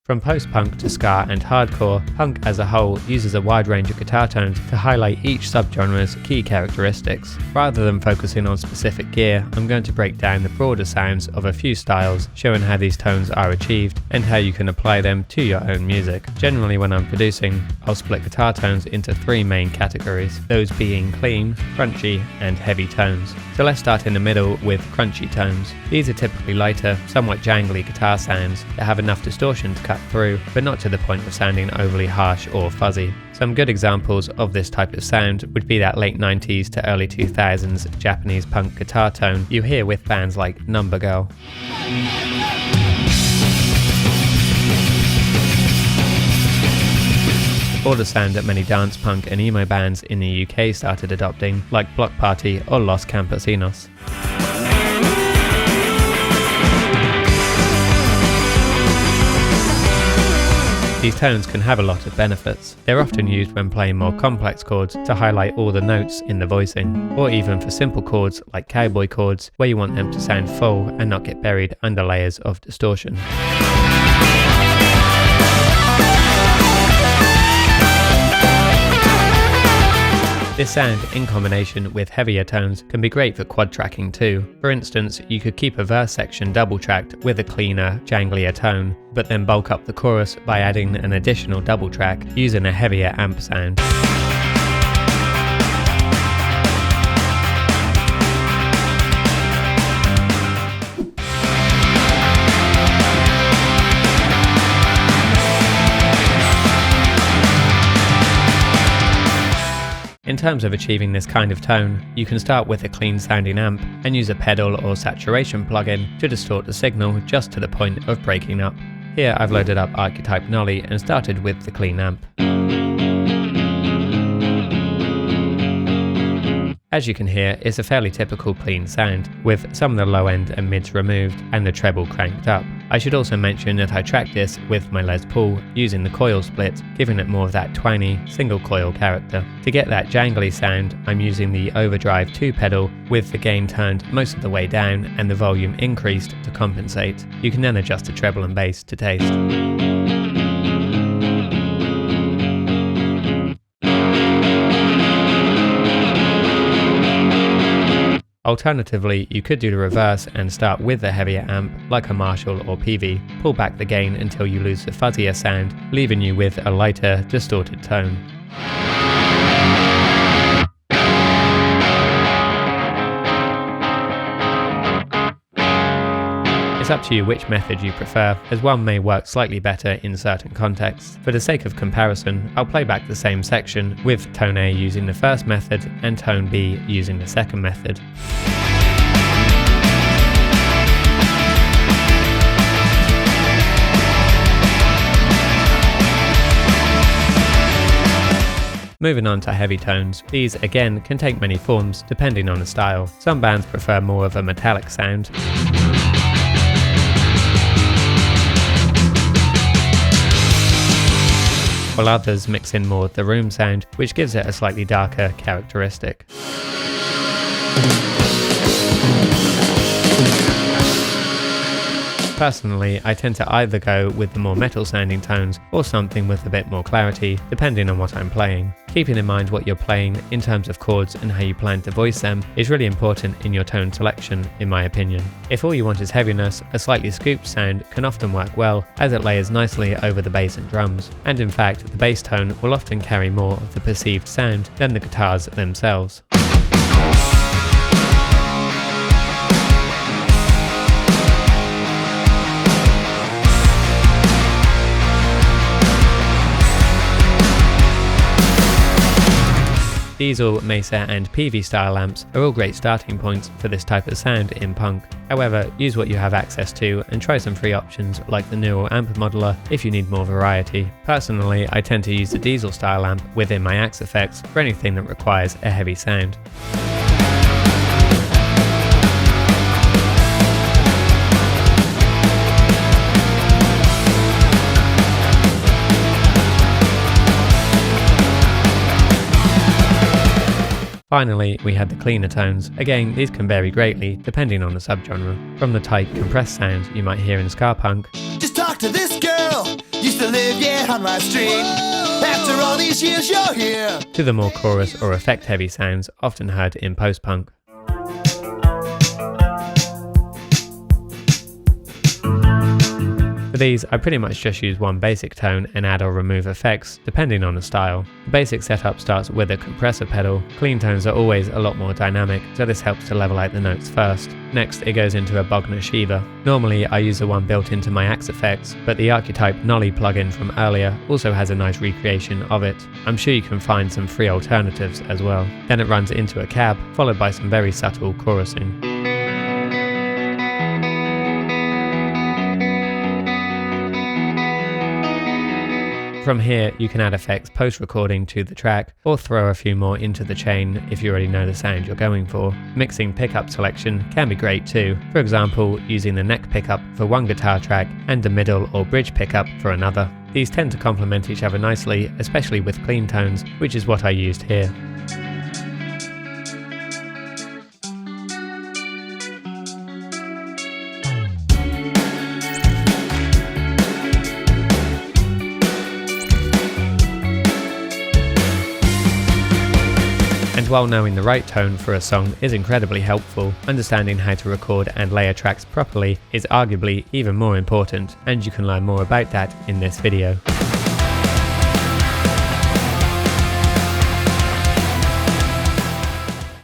From post-punk to ska and hardcore, punk as a whole uses a wide range of guitar tones to highlight each subgenre's key characteristics. Rather than focusing on specific gear, I'm going to break down the broader sounds of a few styles, showing how these tones are achieved and how you can apply them to your own music. Generally, when I'm producing, I'll split guitar tones into three main categories, those being clean, crunchy, and heavy tones. So let's start in the middle with crunchy tones. These are typically lighter, somewhat jangly guitar sounds that have enough distortion to cut through, but not to the point of sounding overly harsh or fuzzy. Some good examples of this type of sound would be that late 90s to early 2000s Japanese punk guitar tone you hear with bands like Number Girl. Or the sound that many dance punk and emo bands in the UK started adopting, like Block Party or Los Campesinos. These tones can have a lot of benefits. They're often used when playing more complex chords to highlight all the notes in the voicing, or even for simple chords like cowboy chords where you want them to sound full and not get buried under layers of distortion. This sound, in combination with heavier tones, can be great for quad tracking too. For instance, you could keep a verse section double tracked with a cleaner, janglier tone, but then bulk up the chorus by adding an additional double track using a heavier amp sound. In terms of achieving this kind of tone, you can start with a clean sounding amp and use a pedal or saturation plugin to distort the signal just to the point of breaking up. Here I've loaded up Archetype Nolly and started with the clean amp. As you can hear, it's a fairly typical clean sound, with some of the low end and mids removed and the treble cranked up. I should also mention that I tracked this with my Les Paul using the coil split, giving it more of that twangy, single coil character. To get that jangly sound, I'm using the Overdrive 2 pedal with the gain turned most of the way down and the volume increased to compensate. You can then adjust the treble and bass to taste. Alternatively, you could do the reverse and start with a heavier amp, like a Marshall or Peavey, pull back the gain until you lose the fuzzier sound, leaving you with a lighter, distorted tone. It's up to you which method you prefer, as one may work slightly better in certain contexts. For the sake of comparison, I'll play back the same section with tone A using the first method and tone B using the second method. Moving on to heavy tones, these again can take many forms depending on the style. Some bands prefer more of a metallic sound, while others mix in more of the room sound, which gives it a slightly darker characteristic. Personally, I tend to either go with the more metal sounding tones or something with a bit more clarity, depending on what I'm playing. Keeping in mind what you're playing in terms of chords and how you plan to voice them is really important in your tone selection, in my opinion. If all you want is heaviness, a slightly scooped sound can often work well, as it layers nicely over the bass and drums. And in fact, the bass tone will often carry more of the perceived sound than the guitars themselves. Diesel, Mesa and Peavey style amps are all great starting points for this type of sound in punk. However, use what you have access to and try some free options like the Neural Amp Modeler if you need more variety. Personally, I tend to use the Diesel style amp within my Axe effects for anything that requires a heavy sound. Finally, we had the cleaner tones. Again, these can vary greatly depending on the subgenre. From the tight, compressed sounds you might hear in ska punk, Just talk to this girl, used to live, yeah, on my street. After all these years, you're here. To the more chorus or effect heavy sounds often heard in post-punk. For these, I pretty much just use one basic tone and add or remove effects, depending on the style. The basic setup starts with a compressor pedal. Clean tones are always a lot more dynamic, so this helps to level out the notes first. Next, it goes into a Bogner Shiva. Normally, I use the one built into my Axe effects, but the Archetype Nolly plugin from earlier also has a nice recreation of it. I'm sure you can find some free alternatives as well. Then it runs into a cab, followed by some very subtle chorusing. From here, you can add effects post-recording to the track, or throw a few more into the chain if you already know the sound you're going for. Mixing pickup selection can be great too, for example using the neck pickup for one guitar track and the middle or bridge pickup for another. These tend to complement each other nicely, especially with clean tones, which is what I used here. And while knowing the right tone for a song is incredibly helpful, understanding how to record and layer tracks properly is arguably even more important, and you can learn more about that in this video.